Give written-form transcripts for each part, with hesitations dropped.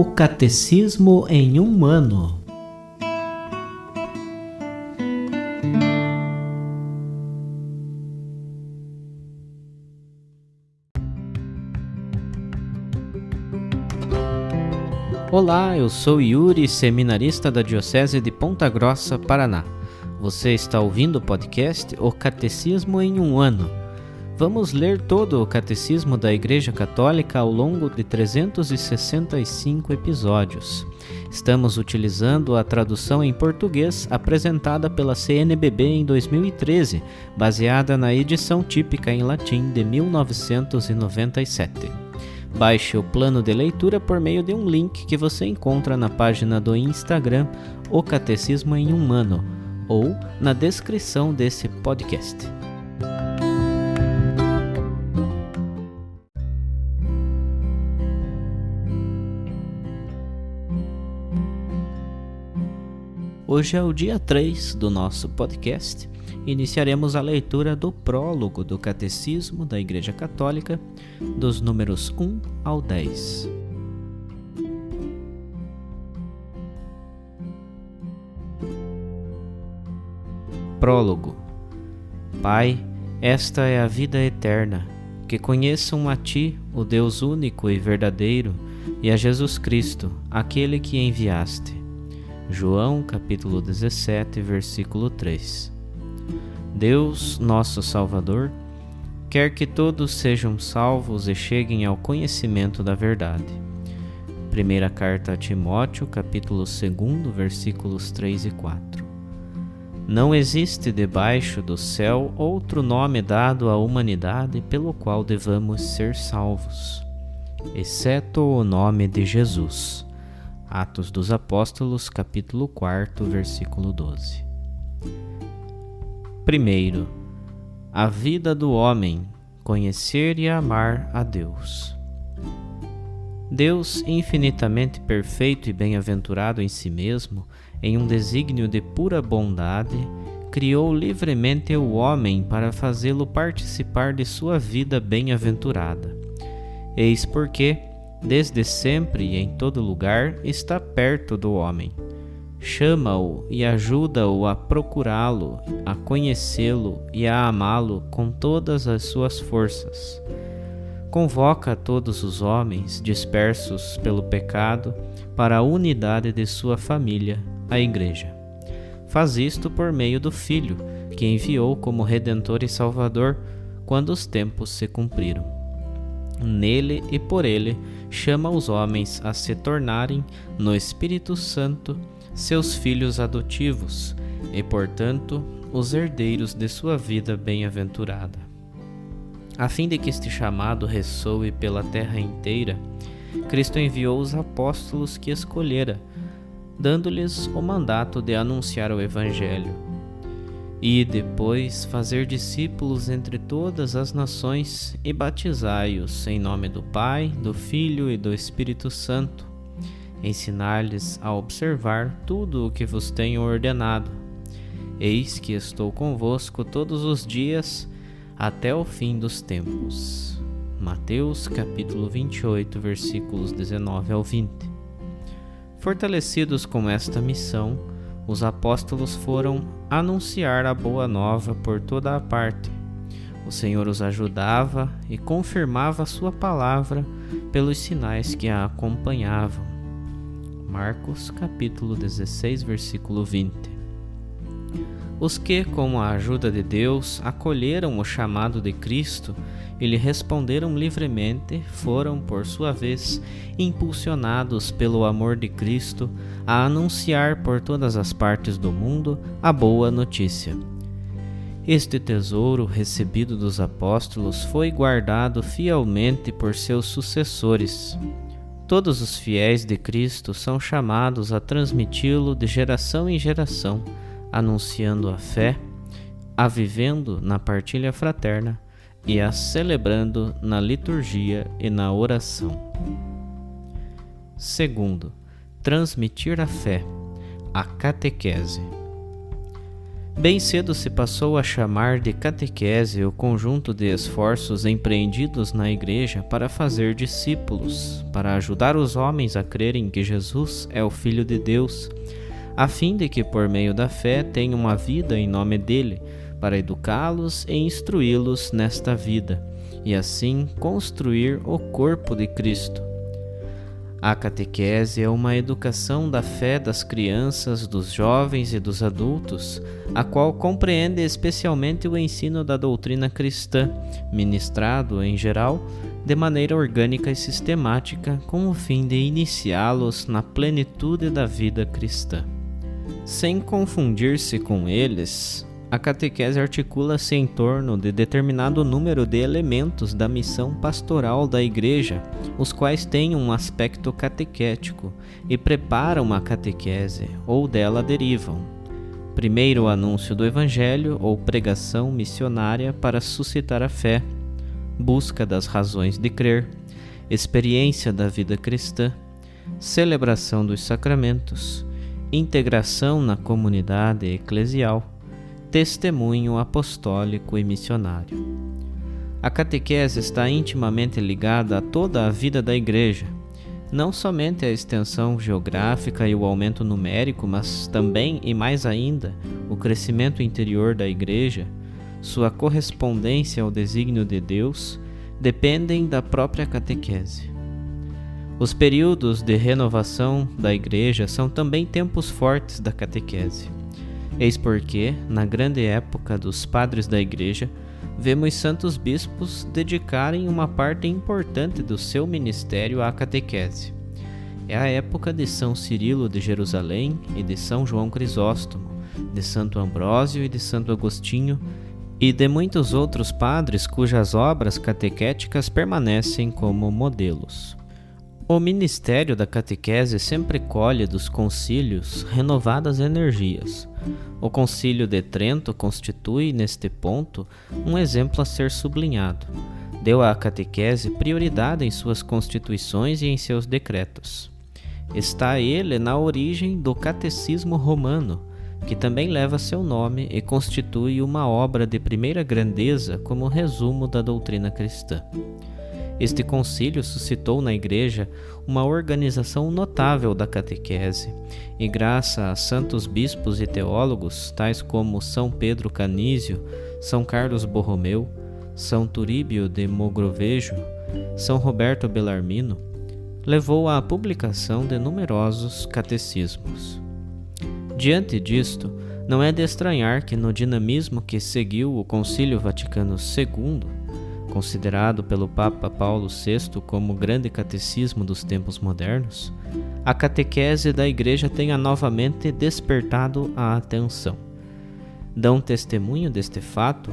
O Catecismo em um ano. Olá, eu sou Yuri, seminarista da Diocese de Ponta Grossa, Paraná. Você está ouvindo o podcast O Catecismo em um ano. Vamos ler todo o Catecismo da Igreja Católica ao longo de 365 episódios. Estamos utilizando a tradução em português apresentada pela CNBB em 2013, baseada na edição típica em latim de 1997. Baixe o plano de leitura por meio de um link que você encontra na página do Instagram O Catecismo em um ano ou na descrição desse podcast. Hoje é o dia 3 do nosso podcast. Iniciaremos a leitura do prólogo do Catecismo da Igreja Católica, dos números 1 ao 10. Prólogo. Pai, esta é a vida eterna, que conheçam a Ti, o Deus único e verdadeiro, e a Jesus Cristo, aquele que enviaste. João, capítulo 17, versículo 3. Deus, nosso Salvador, quer que todos sejam salvos e cheguem ao conhecimento da verdade. Primeira carta a Timóteo, capítulo 2, versículos 3 e 4. Não existe debaixo do céu outro nome dado à humanidade pelo qual devamos ser salvos, exceto o nome de Jesus. Atos dos Apóstolos, capítulo 4, versículo 12. Primeiro, a vida do homem, conhecer e amar a Deus. Deus, infinitamente perfeito e bem-aventurado em si mesmo, em um desígnio de pura bondade, criou livremente o homem para fazê-lo participar de sua vida bem-aventurada. Eis porque, desde sempre e em todo lugar, está perto do homem. Chama-o e ajuda-o a procurá-lo, a conhecê-lo e a amá-lo com todas as suas forças. Convoca todos os homens dispersos pelo pecado para a unidade de sua família, a Igreja. Faz isto por meio do Filho, que enviou como Redentor e Salvador quando os tempos se cumpriram. Nele e por ele chama os homens a se tornarem, no Espírito Santo, seus filhos adotivos e, portanto, os herdeiros de sua vida bem-aventurada. A fim de que este chamado ressoe pela terra inteira, Cristo enviou os apóstolos que escolhera, dando-lhes o mandato de anunciar o Evangelho e depois fazer discípulos entre todas as nações e batizai-os em nome do Pai, do Filho e do Espírito Santo, ensinar-lhes a observar tudo o que vos tenho ordenado. Eis que estou convosco todos os dias até o fim dos tempos. Mateus capítulo 28, versículos 19 ao 20. Fortalecidos com esta missão, os apóstolos foram anunciar a boa nova por toda a parte. O Senhor os ajudava e confirmava a sua palavra pelos sinais que a acompanhavam. Marcos capítulo 16, versículo 20. Os que, com a ajuda de Deus, acolheram o chamado de Cristo e lhe responderam livremente, foram, por sua vez, impulsionados pelo amor de Cristo a anunciar por todas as partes do mundo a boa notícia. Este tesouro recebido dos apóstolos foi guardado fielmente por seus sucessores. Todos os fiéis de Cristo são chamados a transmiti-lo de geração em geração, anunciando a fé, a vivendo na partilha fraterna e a celebrando na liturgia e na oração. Segundo, transmitir a fé, a catequese. Bem cedo se passou a chamar de catequese o conjunto de esforços empreendidos na Igreja para fazer discípulos, para ajudar os homens a crerem que Jesus é o Filho de Deus, a fim de que por meio da fé tenham uma vida em nome dele, para educá-los e instruí-los nesta vida, e assim construir o corpo de Cristo. A catequese é uma educação da fé das crianças, dos jovens e dos adultos, a qual compreende especialmente o ensino da doutrina cristã, ministrado, em geral, de maneira orgânica e sistemática, com o fim de iniciá-los na plenitude da vida cristã. Sem confundir-se com eles, a catequese articula-se em torno de determinado número de elementos da missão pastoral da Igreja, os quais têm um aspecto catequético e preparam a catequese, ou dela derivam. Primeiro, o anúncio do Evangelho ou pregação missionária para suscitar a fé, busca das razões de crer, experiência da vida cristã, celebração dos sacramentos, integração na comunidade eclesial, testemunho apostólico e missionário. A catequese está intimamente ligada a toda a vida da Igreja, não somente a extensão geográfica e o aumento numérico, mas também e mais ainda o crescimento interior da Igreja, sua correspondência ao desígnio de Deus, dependem da própria catequese. Os períodos de renovação da Igreja são também tempos fortes da catequese. Eis porque, na grande época dos padres da Igreja, vemos santos bispos dedicarem uma parte importante do seu ministério à catequese. É a época de São Cirilo de Jerusalém e de São João Crisóstomo, de Santo Ambrósio e de Santo Agostinho, e de muitos outros padres cujas obras catequéticas permanecem como modelos. O ministério da catequese sempre colhe dos concílios renovadas energias. O Concílio de Trento constitui, neste ponto, um exemplo a ser sublinhado. Deu à catequese prioridade em suas constituições e em seus decretos. Está ele na origem do Catecismo Romano, que também leva seu nome e constitui uma obra de primeira grandeza como resumo da doutrina cristã. Este concílio suscitou na Igreja uma organização notável da catequese, e graças a santos bispos e teólogos, tais como São Pedro Canísio, São Carlos Borromeu, São Turíbio de Mogrovejo, São Roberto Bellarmino, levou à publicação de numerosos catecismos. Diante disto, não é de estranhar que no dinamismo que seguiu o Concílio Vaticano II, considerado pelo Papa Paulo VI como o grande catecismo dos tempos modernos, a catequese da Igreja tenha novamente despertado a atenção. Dão testemunho deste fato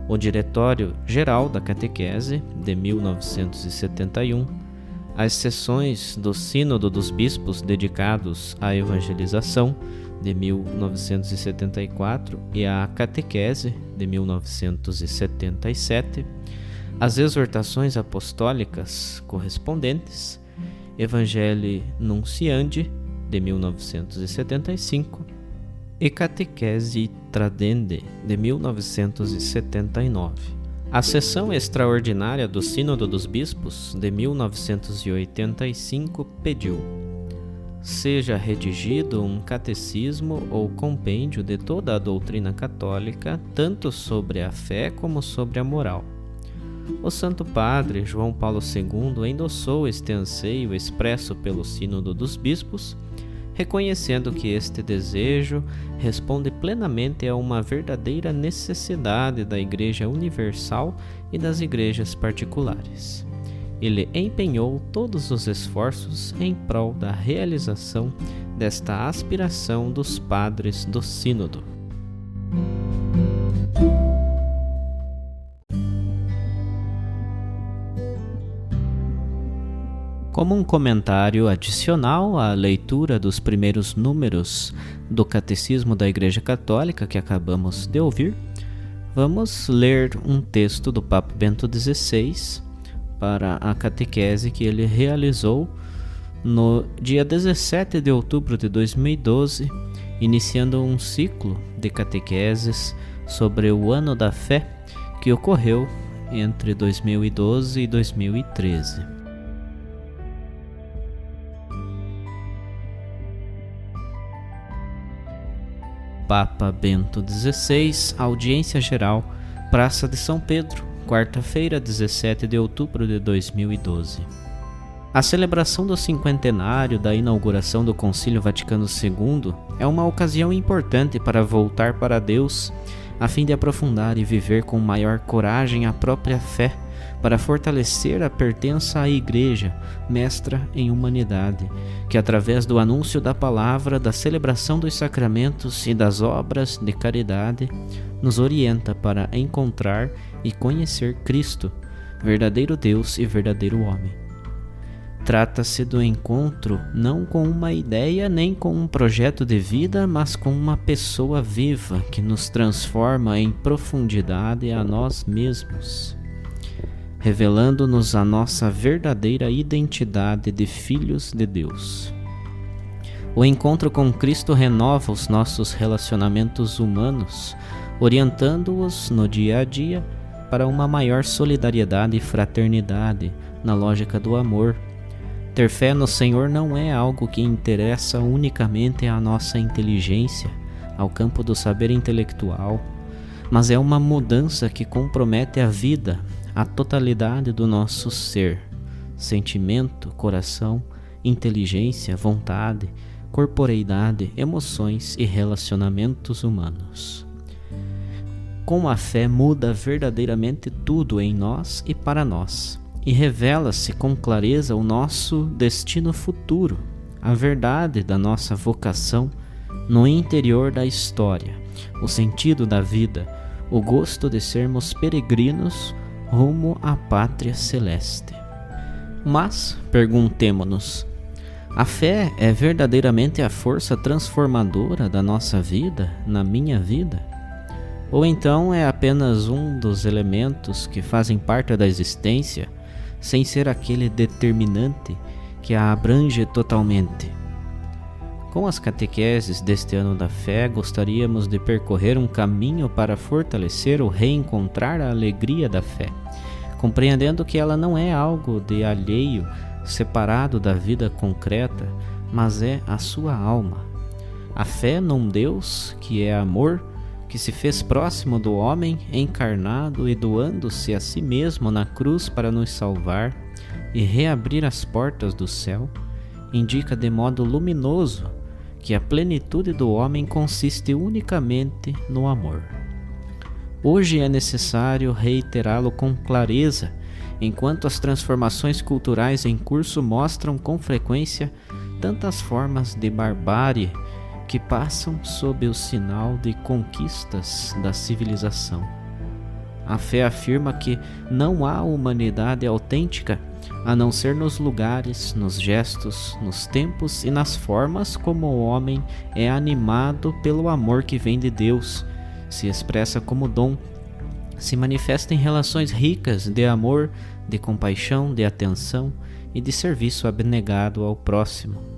o Diretório Geral da Catequese, de 1971, as sessões do Sínodo dos Bispos dedicados à evangelização, de 1974, e a Catequese, de 1977, as exortações apostólicas correspondentes, Evangelii Nunciandi, de 1975, e Catequese Tradendi, de 1979. A sessão extraordinária do Sínodo dos Bispos, de 1985, pediu: seja redigido um catecismo ou compêndio de toda a doutrina católica, tanto sobre a fé como sobre a moral. O Santo Padre João Paulo II endossou este anseio expresso pelo Sínodo dos Bispos, reconhecendo que este desejo responde plenamente a uma verdadeira necessidade da Igreja Universal e das igrejas particulares. Ele empenhou todos os esforços em prol da realização desta aspiração dos padres do Sínodo. Como um comentário adicional à leitura dos primeiros números do Catecismo da Igreja Católica que acabamos de ouvir, vamos ler um texto do Papa Bento XVI para a catequese que ele realizou no dia 17 de outubro de 2012 iniciando um ciclo de catequeses sobre o Ano da Fé que ocorreu entre 2012 e 2013. Papa Bento XVI, audiência geral, Praça de São Pedro, quarta-feira, 17 de outubro de 2012. A celebração do cinquentenário da inauguração do Concílio Vaticano II é uma ocasião importante para voltar para Deus, a fim de aprofundar e viver com maior coragem a própria fé, para fortalecer a pertença à Igreja, mestra em humanidade, que através do anúncio da palavra, da celebração dos sacramentos e das obras de caridade, nos orienta para encontrar e conhecer Cristo, verdadeiro Deus e verdadeiro homem. Trata-se do encontro não com uma ideia nem com um projeto de vida, mas com uma pessoa viva que nos transforma em profundidade a nós mesmos, revelando-nos a nossa verdadeira identidade de filhos de Deus. O encontro com Cristo renova os nossos relacionamentos humanos, orientando-os no dia a dia para uma maior solidariedade e fraternidade na lógica do amor. Ter fé no Senhor não é algo que interessa unicamente à nossa inteligência, ao campo do saber intelectual, mas é uma mudança que compromete a vida, a totalidade do nosso ser, sentimento, coração, inteligência, vontade, corporeidade, emoções e relacionamentos humanos. Com a fé muda verdadeiramente tudo em nós e para nós, e revela-se com clareza o nosso destino futuro, a verdade da nossa vocação no interior da história, o sentido da vida, o gosto de sermos peregrinos rumo à pátria celeste. Mas, perguntemo-nos, a fé é verdadeiramente a força transformadora da nossa vida, na minha vida? Ou então é apenas um dos elementos que fazem parte da existência, sem ser aquele determinante que a abrange totalmente? Com as catequeses deste ano da fé, gostaríamos de percorrer um caminho para fortalecer ou reencontrar a alegria da fé, compreendendo que ela não é algo de alheio, separado da vida concreta, mas é a sua alma. A fé num Deus que é amor, que se fez próximo do homem, encarnado e doando-se a si mesmo na cruz para nos salvar e reabrir as portas do céu, indica de modo luminoso que a plenitude do homem consiste unicamente no amor. Hoje é necessário reiterá-lo com clareza, enquanto as transformações culturais em curso mostram com frequência tantas formas de barbárie que passam sob o sinal de conquistas da civilização. A fé afirma que não há humanidade autêntica a não ser nos lugares, nos gestos, nos tempos e nas formas como o homem é animado pelo amor que vem de Deus, se expressa como dom, se manifesta em relações ricas de amor, de compaixão, de atenção e de serviço abnegado ao próximo.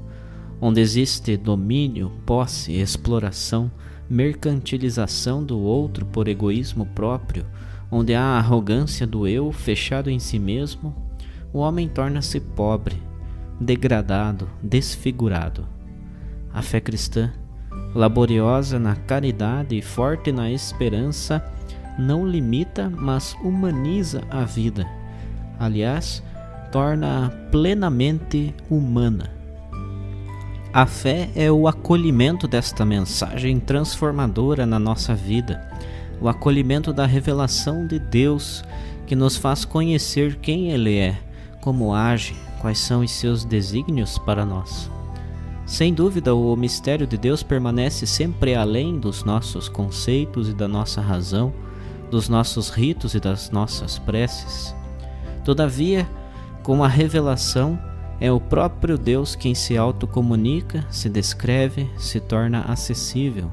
Onde existe domínio, posse, exploração, mercantilização do outro por egoísmo próprio, onde há a arrogância do eu fechado em si mesmo, o homem torna-se pobre, degradado, desfigurado. A fé cristã, laboriosa na caridade e forte na esperança, não limita, mas humaniza a vida. Aliás, torna-a plenamente humana. A fé é o acolhimento desta mensagem transformadora na nossa vida, o acolhimento da revelação de Deus que nos faz conhecer quem Ele é, como age, quais são os seus desígnios para nós. Sem dúvida, o mistério de Deus permanece sempre além dos nossos conceitos e da nossa razão, dos nossos ritos e das nossas preces. Todavia, com a revelação, é o próprio Deus quem se autocomunica, se descreve, se torna acessível.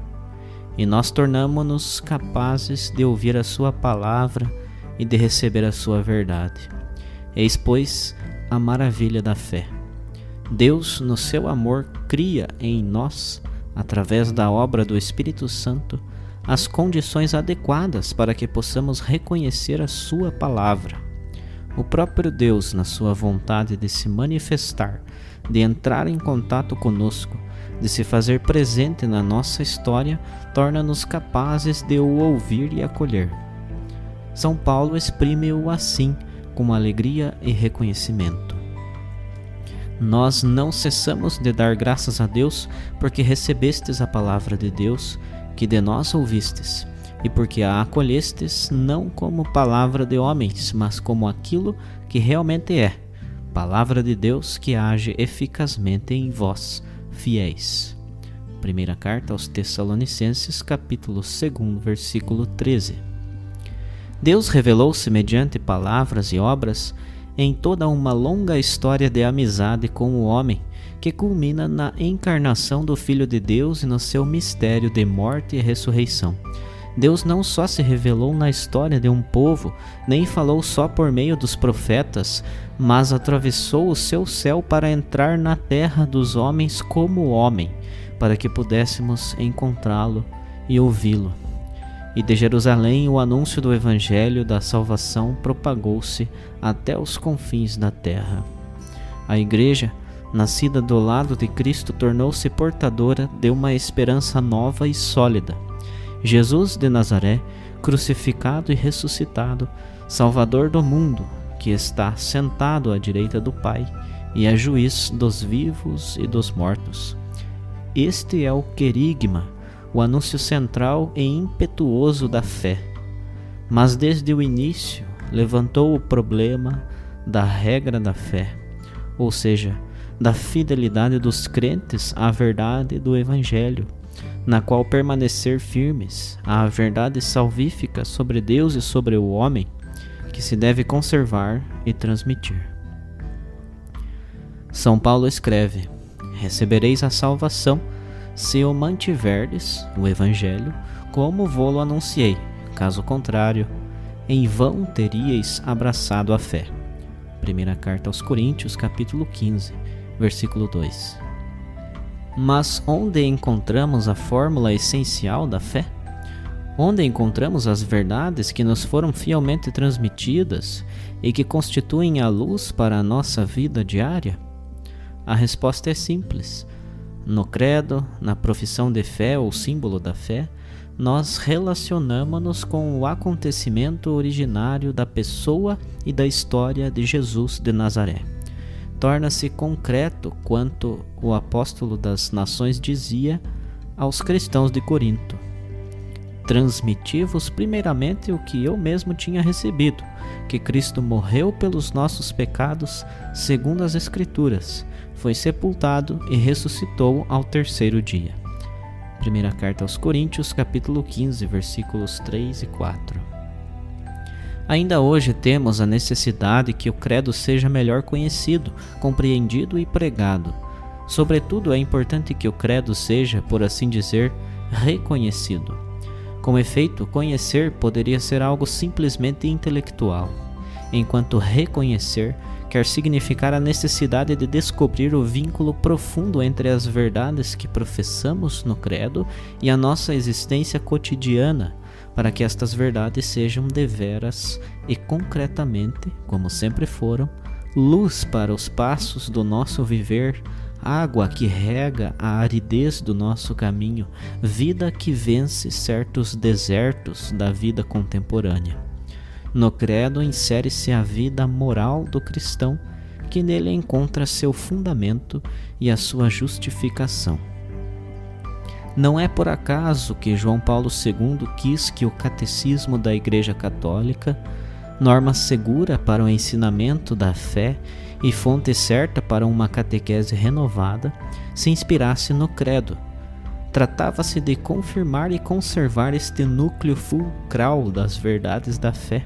E nós tornamo-nos capazes de ouvir a sua palavra e de receber a sua verdade. Eis, pois, a maravilha da fé. Deus, no seu amor, cria em nós através da obra do Espírito Santo, as condições adequadas para que possamos reconhecer a Sua palavra. O próprio Deus, na Sua vontade de se manifestar, de entrar em contato conosco, de se fazer presente na nossa história, torna-nos capazes de o ouvir e acolher. São Paulo exprime-o assim, com alegria e reconhecimento. Nós não cessamos de dar graças a Deus porque recebestes a palavra de Deus que de nós ouvistes, e porque a acolhestes não como palavra de homens, mas como aquilo que realmente é, palavra de Deus que age eficazmente em vós, fiéis. Primeira carta aos Tessalonicenses, capítulo 2, versículo 13. Deus revelou-se mediante palavras e obras em toda uma longa história de amizade com o homem, que culmina na encarnação do Filho de Deus e no seu mistério de morte e ressurreição. Deus não só se revelou na história de um povo, nem falou só por meio dos profetas, mas atravessou o seu céu para entrar na terra dos homens como homem, para que pudéssemos encontrá-lo e ouvi-lo. E de Jerusalém o anúncio do Evangelho da salvação propagou-se até os confins da terra. A Igreja, nascida do lado de Cristo, tornou-se portadora de uma esperança nova e sólida. Jesus de Nazaré, crucificado e ressuscitado, Salvador do mundo, que está sentado à direita do Pai e é juiz dos vivos e dos mortos. Este é o querigma, o anúncio central e impetuoso da fé. Mas desde o início levantou o problema da regra da fé, ou seja, da fidelidade dos crentes à verdade do Evangelho, na qual permanecer firmes à verdade salvífica sobre Deus e sobre o homem, que se deve conservar e transmitir. São Paulo escreve: recebereis a salvação se o mantiverdes, o Evangelho, como vô-lo anunciei. Caso contrário, em vão teríeis abraçado a fé. Primeira carta aos Coríntios, capítulo 15, versículo 2. Mas onde encontramos a fórmula essencial da fé? Onde encontramos as verdades que nos foram fielmente transmitidas e que constituem a luz para a nossa vida diária? A resposta é simples. No credo, na profissão de fé ou símbolo da fé, nós relacionamos-nos com o acontecimento originário da pessoa e da história de Jesus de Nazaré. Torna-se concreto quanto o apóstolo das nações dizia aos cristãos de Corinto: transmiti-vos primeiramente o que eu mesmo tinha recebido, que Cristo morreu pelos nossos pecados, segundo as Escrituras, foi sepultado e ressuscitou ao terceiro dia. Primeira carta aos Coríntios, capítulo 15, versículos 3 e 4. Ainda hoje temos a necessidade que o credo seja melhor conhecido, compreendido e pregado. Sobretudo, é importante que o credo seja, por assim dizer, reconhecido. Com efeito, conhecer poderia ser algo simplesmente intelectual, enquanto reconhecer quer significar a necessidade de descobrir o vínculo profundo entre as verdades que professamos no credo e a nossa existência cotidiana, para que estas verdades sejam deveras e concretamente, como sempre foram, luz para os passos do nosso viver, água que rega a aridez do nosso caminho, vida que vence certos desertos da vida contemporânea. No credo insere-se a vida moral do cristão, que nele encontra seu fundamento e a sua justificação. Não é por acaso que João Paulo II quis que o Catecismo da Igreja Católica, norma segura para o ensinamento da fé e fonte certa para uma catequese renovada, se inspirasse no credo. Tratava-se de confirmar e conservar este núcleo fulcral das verdades da fé,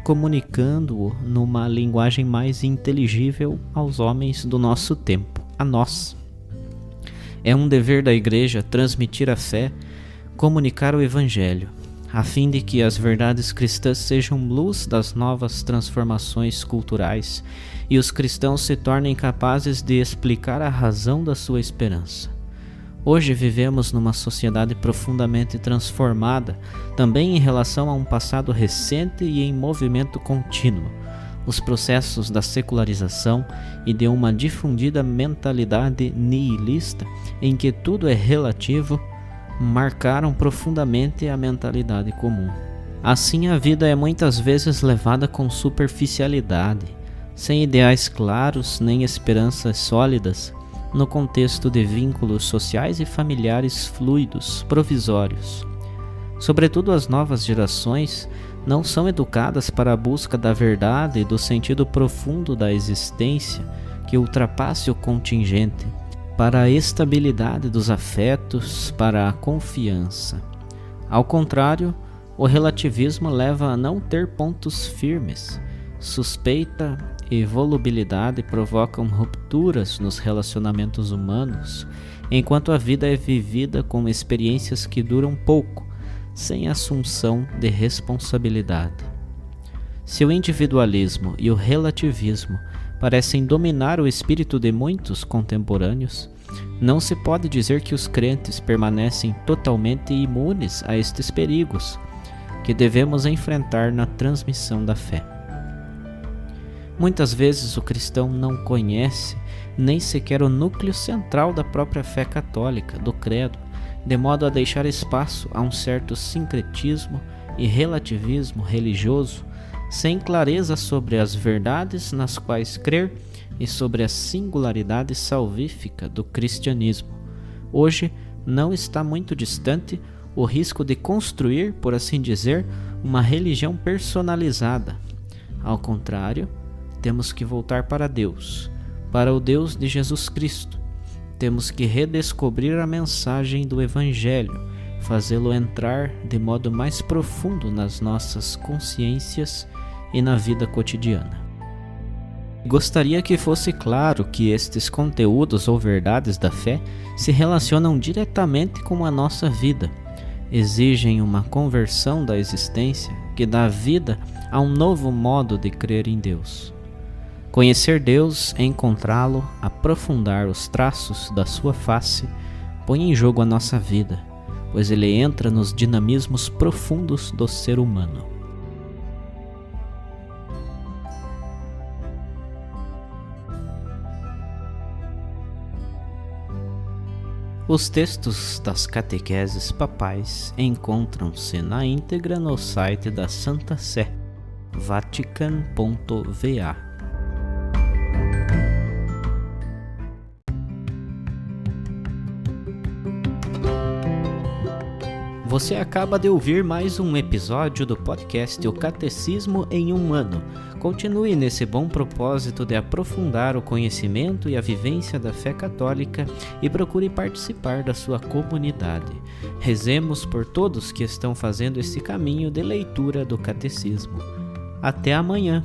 comunicando-o numa linguagem mais inteligível aos homens do nosso tempo, a nós. É um dever da Igreja transmitir a fé, comunicar o Evangelho, a fim de que as verdades cristãs sejam luz das novas transformações culturais e os cristãos se tornem capazes de explicar a razão da sua esperança. Hoje vivemos numa sociedade profundamente transformada, também em relação a um passado recente e em movimento contínuo. Os processos da secularização e de uma difundida mentalidade nihilista, em que tudo é relativo, marcaram profundamente a mentalidade comum. Assim, a vida é muitas vezes levada com superficialidade, sem ideais claros nem esperanças sólidas, no contexto de vínculos sociais e familiares fluidos, provisórios. Sobretudo as novas gerações não são educadas para a busca da verdade e do sentido profundo da existência que ultrapasse o contingente, para a estabilidade dos afetos, para a confiança. Ao contrário, o relativismo leva a não ter pontos firmes. Suspeita e volubilidade provocam rupturas nos relacionamentos humanos, enquanto a vida é vivida com experiências que duram pouco, sem assunção de responsabilidade. Se o individualismo e o relativismo parecem dominar o espírito de muitos contemporâneos, não se pode dizer que os crentes permanecem totalmente imunes a estes perigos que devemos enfrentar na transmissão da fé. Muitas vezes o cristão não conhece nem sequer o núcleo central da própria fé católica, do credo, de modo a deixar espaço a um certo sincretismo e relativismo religioso, sem clareza sobre as verdades nas quais crer e sobre a singularidade salvífica do cristianismo. Hoje não está muito distante o risco de construir, por assim dizer, uma religião personalizada. Ao contrário, temos que voltar para Deus, para o Deus de Jesus Cristo. Temos que redescobrir a mensagem do Evangelho, fazê-lo entrar de modo mais profundo nas nossas consciências e na vida cotidiana. Gostaria que fosse claro que estes conteúdos ou verdades da fé se relacionam diretamente com a nossa vida, exigem uma conversão da existência que dá vida a um novo modo de crer em Deus. Conhecer Deus, encontrá-lo, aprofundar os traços da sua face, põe em jogo a nossa vida, pois ele entra nos dinamismos profundos do ser humano. Os textos das catequeses papais encontram-se na íntegra no site da Santa Sé, vatican.va. Você acaba de ouvir mais um episódio do podcast O Catecismo em um Ano. Continue nesse bom propósito de aprofundar o conhecimento e a vivência da fé católica e procure participar da sua comunidade. Rezemos por todos que estão fazendo esse caminho de leitura do Catecismo. Até amanhã!